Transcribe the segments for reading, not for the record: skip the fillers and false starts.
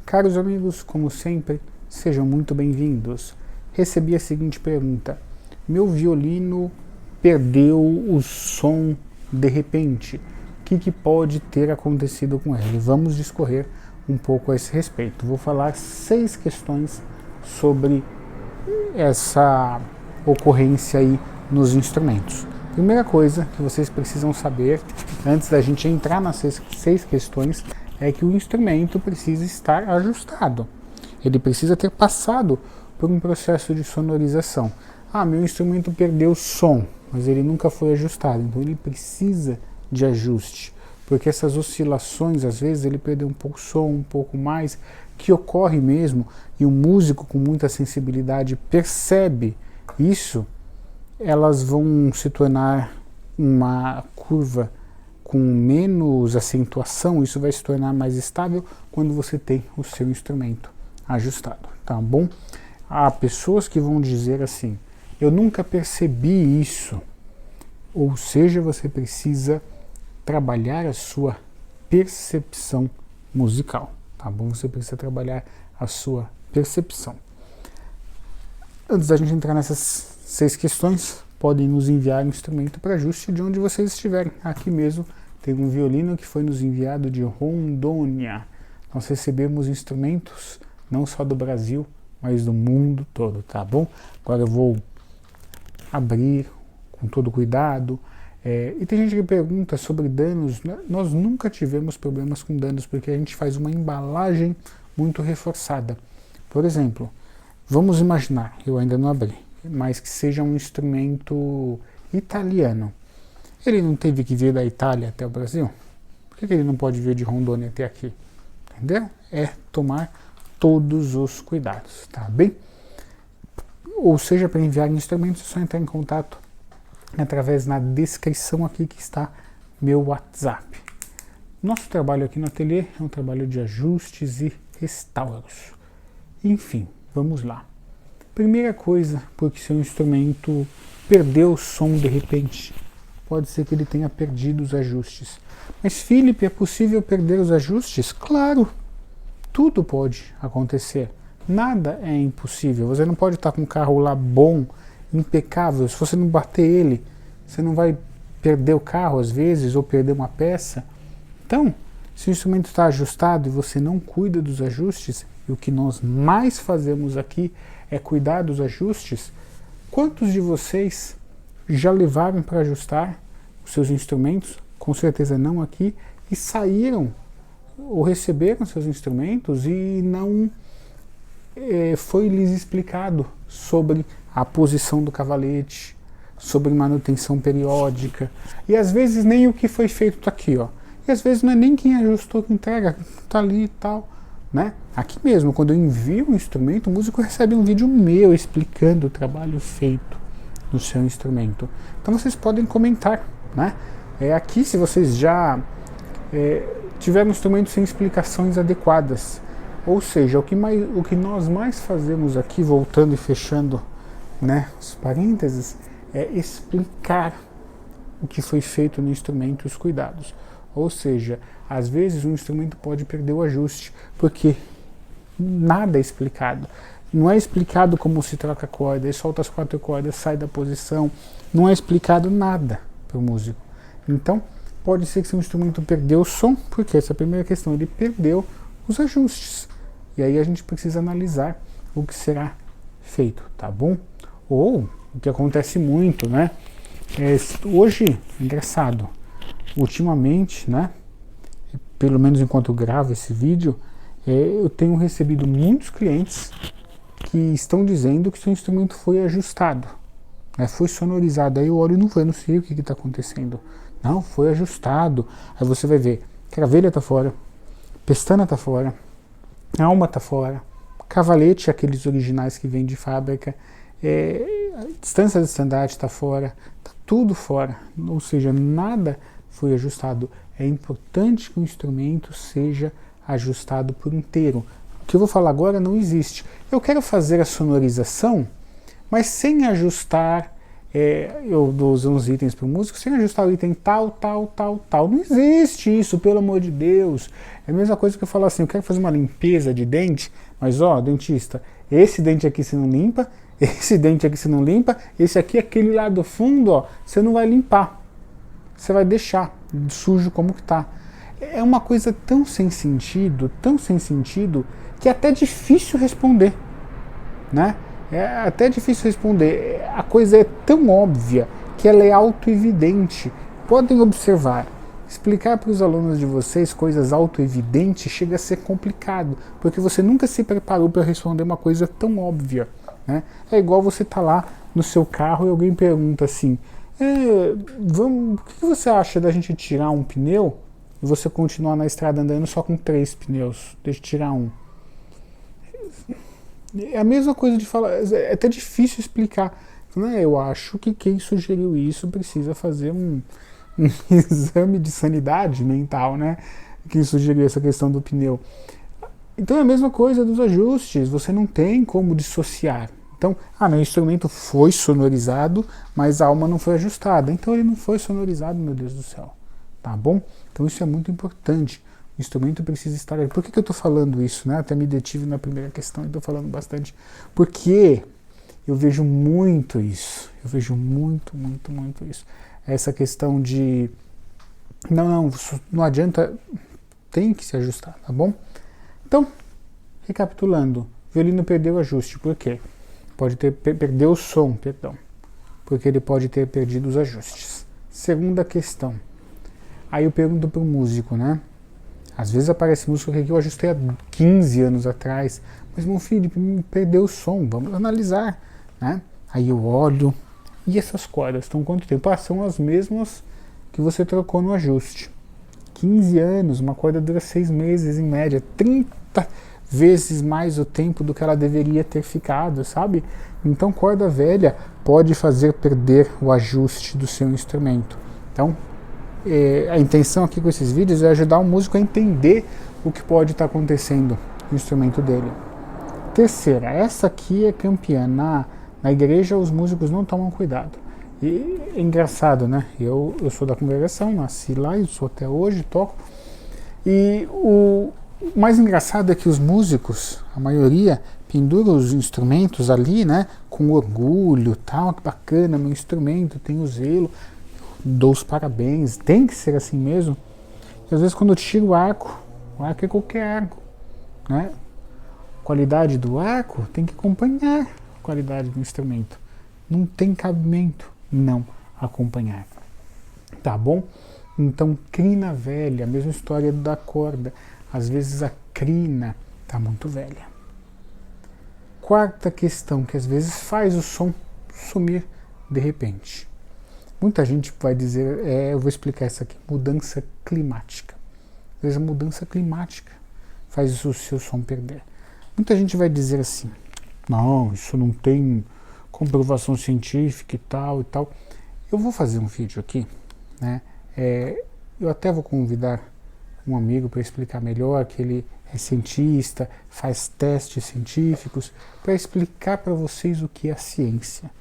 Caros amigos, como sempre, sejam muito bem-vindos. Recebi a seguinte pergunta: meu violino perdeu o som de repente. O que pode ter acontecido com ele? Vamos discorrer um pouco a esse respeito. Vou falar 6 questões sobre essa ocorrência aí nos instrumentos. Primeira coisa que vocês precisam saber, antes da gente entrar nas 6 questões, é que o instrumento precisa estar ajustado. Ele precisa ter passado por um processo de sonorização. Meu instrumento perdeu som, mas ele nunca foi ajustado, então ele precisa de ajuste, porque essas oscilações, às vezes ele perdeu um pouco som, um pouco mais, que ocorre mesmo, e um músico com muita sensibilidade percebe isso, elas vão se tornar uma curva com menos acentuação, isso vai se tornar mais estável quando você tem o seu instrumento ajustado, tá bom? Há pessoas que vão dizer assim: eu nunca percebi isso, ou seja, você precisa trabalhar a sua percepção musical, tá bom? Você precisa trabalhar a sua percepção. Antes da gente entrar nessas 6 questões, podem nos enviar um instrumento para ajuste de onde vocês estiverem. Aqui mesmo tem um violino que foi nos enviado de Rondônia. Nós recebemos instrumentos não só do Brasil, mas do mundo todo, tá bom? Agora eu vou abrir com todo cuidado. E tem gente que pergunta sobre danos. Nós nunca tivemos problemas com danos, porque a gente faz uma embalagem muito reforçada. Por exemplo, vamos imaginar, eu ainda não abri, mas que seja um instrumento italiano. Ele não teve que vir da Itália até o Brasil? Por que ele não pode vir de Rondônia até aqui? Entendeu? É tomar todos os cuidados, tá bem? Ou seja, para enviar instrumentos é só entrar em contato através na descrição aqui que está meu WhatsApp. Nosso trabalho aqui no ateliê é um trabalho de ajustes e restauros. Enfim, vamos lá. Primeira coisa, porque seu instrumento perdeu o som de repente. Pode ser que ele tenha perdido os ajustes. Mas, Felipe, é possível perder os ajustes? Claro! Tudo pode acontecer. Nada é impossível. Você não pode estar com um carro lá bom, impecável. Se você não bater ele, você não vai perder o carro às vezes, ou perder uma peça. Então, se o instrumento está ajustado e você não cuida dos ajustes, e o que nós mais fazemos aqui é cuidar dos ajustes, quantos de vocês já levaram para ajustar os seus instrumentos? Com certeza não aqui, e saíram ou receberam seus instrumentos e não foi lhes explicado sobre a posição do cavalete, sobre manutenção periódica, e às vezes nem o que foi feito está aqui, ó. E às vezes não é nem quem ajustou que entrega, está ali e tal, né? Aqui mesmo, quando eu envio um instrumento, o músico recebe um vídeo meu explicando o trabalho feito no seu instrumento. Então vocês podem comentar, né? Aqui, se vocês já tiveram um instrumento sem explicações adequadas, ou seja, o que nós mais fazemos aqui, voltando e fechando, né, os parênteses, é explicar o que foi feito no instrumento e os cuidados. Ou seja, às vezes um instrumento pode perder o ajuste, porque nada é explicado. Não é explicado como se troca a corda, ele solta as 4 cordas, sai da posição, não é explicado nada para o músico. Então, pode ser que seu instrumento perdeu o som, porque essa é a primeira questão, ele perdeu os ajustes. E aí a gente precisa analisar o que será feito, tá bom? Ou, o que acontece muito, né? Hoje, engraçado, ultimamente, né? Pelo menos enquanto eu gravo esse vídeo, eu tenho recebido muitos clientes que estão dizendo que seu instrumento foi ajustado, né? Foi sonorizado. Aí eu olho e não sei o que está acontecendo. Não, foi ajustado. Aí você vai ver, cravelha está fora, pestana está fora, alma está fora, cavalete, aqueles originais que vêm de fábrica, distância de estandarte está fora, está tudo fora. Ou seja, nada foi ajustado. É importante que o instrumento seja ajustado por inteiro. O que eu vou falar agora não existe. Eu quero fazer a sonorização, mas sem ajustar eu dou uns itens para o músico sem ajustar o item tal. Não existe isso, pelo amor de Deus. É a mesma coisa que eu falo assim, eu quero fazer uma limpeza de dente, mas dentista, esse dente aqui você não limpa, esse dente aqui você não limpa, esse aqui, aquele lá do fundo, você não vai limpar. Você vai deixar sujo como que tá. É uma coisa tão sem sentido, que é até difícil responder, né? É até difícil responder. A coisa é tão óbvia que ela é autoevidente. Podem observar. Explicar para os alunos de vocês coisas autoevidentes chega a ser complicado, porque você nunca se preparou para responder uma coisa tão óbvia, né? É igual você tá lá no seu carro e alguém pergunta assim, o que você acha da gente tirar um pneu e você continuar na estrada andando só com 3 pneus? Deixa eu tirar um. É a mesma coisa de falar, é até difícil explicar. Eu acho que quem sugeriu isso precisa fazer um exame de sanidade mental, né? Quem sugeriu essa questão do pneu. Então é a mesma coisa dos ajustes, você não tem como dissociar. Então, meu instrumento foi sonorizado, mas a alma não foi ajustada. Então ele não foi sonorizado, meu Deus do céu. Tá bom? Então isso é muito importante. O instrumento precisa estar ali. Por que eu estou falando isso, né? Até me detive na primeira questão e estou falando bastante. Porque eu vejo muito isso. Eu vejo muito isso. Essa questão de... Não adianta, tem que se ajustar, tá bom? Então, recapitulando. O violino perdeu o ajuste. Por quê? Perdeu o som, perdão. Porque ele pode ter perdido os ajustes. Segunda questão. Aí eu pergunto para o músico, né? Às vezes aparece música que eu ajustei há 15 anos atrás, mas meu filho perdeu o som, vamos analisar, né? Aí eu olho, e essas cordas estão quanto tempo? São as mesmas que você trocou no ajuste. 15 anos, uma corda dura 6 meses em média, 30 vezes mais o tempo do que ela deveria ter ficado, sabe? Então corda velha pode fazer perder o ajuste do seu instrumento. Então, a intenção aqui com esses vídeos é ajudar o músico a entender o que pode estar acontecendo no instrumento dele. Terceira, essa aqui é campeã. Na igreja os músicos não tomam cuidado. E é engraçado, né? Eu sou da congregação, nasci lá e sou até hoje, toco. E o mais engraçado é que os músicos, a maioria, pendura os instrumentos ali, né? Com orgulho, tal, que bacana, meu instrumento, tem o zelo. Dou os parabéns, tem que ser assim mesmo. E às vezes quando eu tiro o arco é qualquer arco, né? A qualidade do arco tem que acompanhar a qualidade do instrumento. Não tem cabimento não acompanhar. Tá bom? Então, crina velha, a mesma história da corda. Às vezes a crina tá muito velha. Quarta questão, que às vezes faz o som sumir de repente. Muita gente vai dizer, eu vou explicar isso aqui, mudança climática. Às vezes a mudança climática faz o seu som perder. Muita gente vai dizer assim, não, isso não tem comprovação científica e tal. Eu vou fazer um vídeo aqui, né? Eu até vou convidar um amigo para explicar melhor, que ele é cientista, faz testes científicos, para explicar para vocês o que é a ciência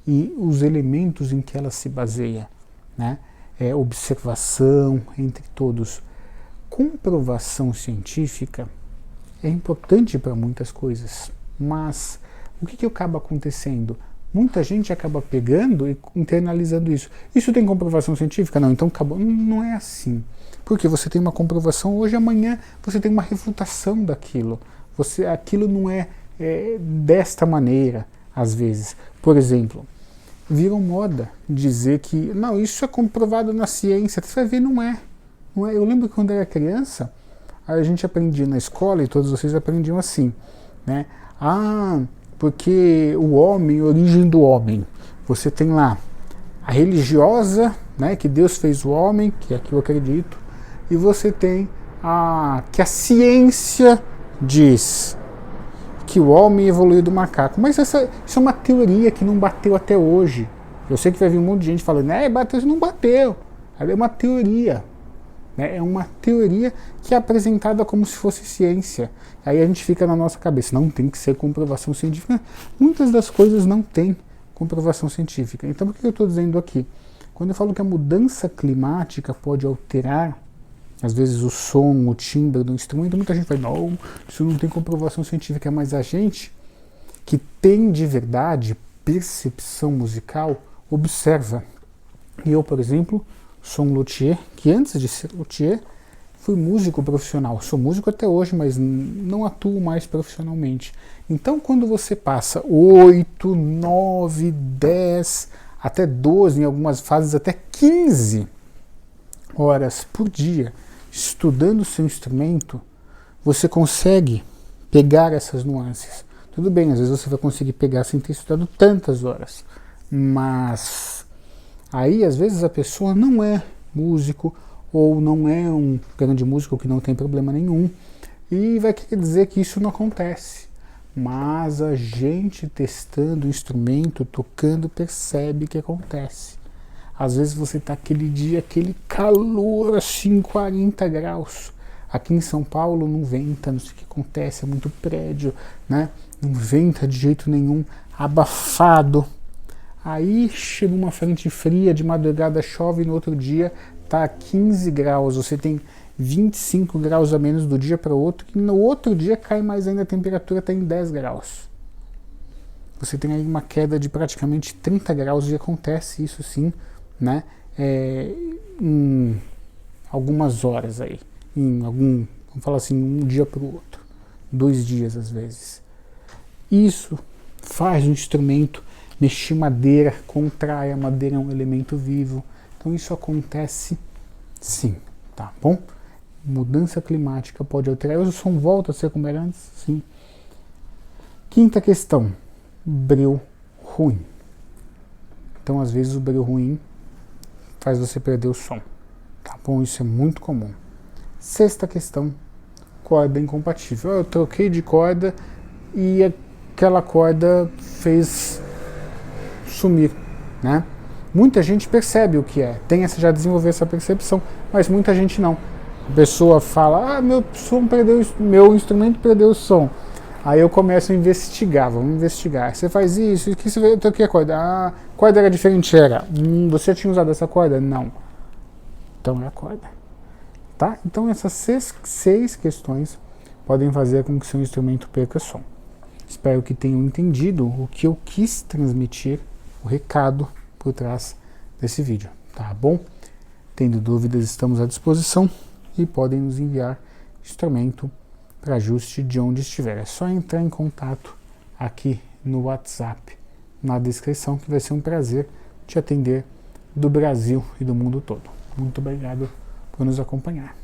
e os elementos em que ela se baseia, né? Observação, entre todos. Comprovação científica é importante para muitas coisas, mas o que acaba acontecendo? Muita gente acaba pegando e internalizando isso. Isso tem comprovação científica? Não, então acabou. Não é assim. Porque você tem uma comprovação hoje, amanhã você tem uma refutação daquilo. Aquilo não é desta maneira, às vezes. Por exemplo, viram moda dizer que, não, isso é comprovado na ciência. Você vai ver, não é. Eu lembro que quando eu era criança, a gente aprendia na escola, e todos vocês aprendiam assim, né? Porque o homem, a origem do homem, você tem lá a religiosa, né, que Deus fez o homem, que é que eu acredito, e você tem que a ciência diz que o homem evoluiu do macaco. Mas isso é uma teoria que não bateu até hoje. Eu sei que vai vir um monte de gente falando, bateu, não bateu. É uma teoria. É uma teoria que é apresentada como se fosse ciência. Aí a gente fica na nossa cabeça, não tem que ser comprovação científica. Muitas das coisas não têm comprovação científica. Então, por que eu estou dizendo aqui? Quando eu falo que a mudança climática pode alterar, às vezes, o som, o timbre do instrumento, muita gente vai, não, isso não tem comprovação científica, mas a gente que tem de verdade percepção musical, observa. E eu, por exemplo, sou um luthier, que antes de ser luthier, fui músico profissional. Sou músico até hoje, mas não atuo mais profissionalmente. Então, quando você passa 8, 9, 10, até 12, em algumas fases até 15 horas por dia, estudando o seu instrumento, você consegue pegar essas nuances. Tudo bem, às vezes você vai conseguir pegar sem ter estudado tantas horas, mas aí às vezes a pessoa não é músico ou não é um grande músico que não tem problema nenhum e vai querer dizer que isso não acontece. Mas a gente testando o instrumento, tocando, percebe que acontece. Às vezes você está aquele dia, aquele calor assim, 40 graus. Aqui em São Paulo não venta, não sei o que acontece, é muito prédio, né? Não venta de jeito nenhum, abafado. Aí chega uma frente fria, de madrugada chove e no outro dia está a 15 graus. Você tem 25 graus a menos do dia para o outro, e no outro dia cai mais ainda, a temperatura está em 10 graus. Você tem aí uma queda de praticamente 30 graus e acontece isso sim, né? Em algumas horas aí. Vamos falar assim, um dia para o outro, 2 dias às vezes. Isso faz o instrumento mexer madeira, contrai, a madeira é um elemento vivo, então isso acontece sim, tá bom? Mudança climática pode alterar, o som volta a ser como era antes, sim. Quinta questão, breu ruim. Então às vezes o breu ruim faz você perder o som, tá bom? Isso é muito comum. Sexta questão, corda incompatível. Eu troquei de corda e aquela corda fez sumir, né? Muita gente percebe o que é, já desenvolveu essa percepção, mas muita gente não. A pessoa fala, meu instrumento perdeu o som. Aí eu começo a investigar, vamos investigar. Você faz isso, que você eu troquei a corda. Ah, a corda era diferente, era. Você tinha usado essa corda? Não. Então é a corda. Tá? Então essas seis questões podem fazer com que seu instrumento perca som. Espero que tenham entendido o que eu quis transmitir, o recado por trás desse vídeo, tá bom? Tendo dúvidas, estamos à disposição e podem nos enviar instrumento para ajuste de onde estiver. É só entrar em contato aqui no WhatsApp, na descrição, que vai ser um prazer te atender do Brasil e do mundo todo. Muito obrigado por nos acompanhar.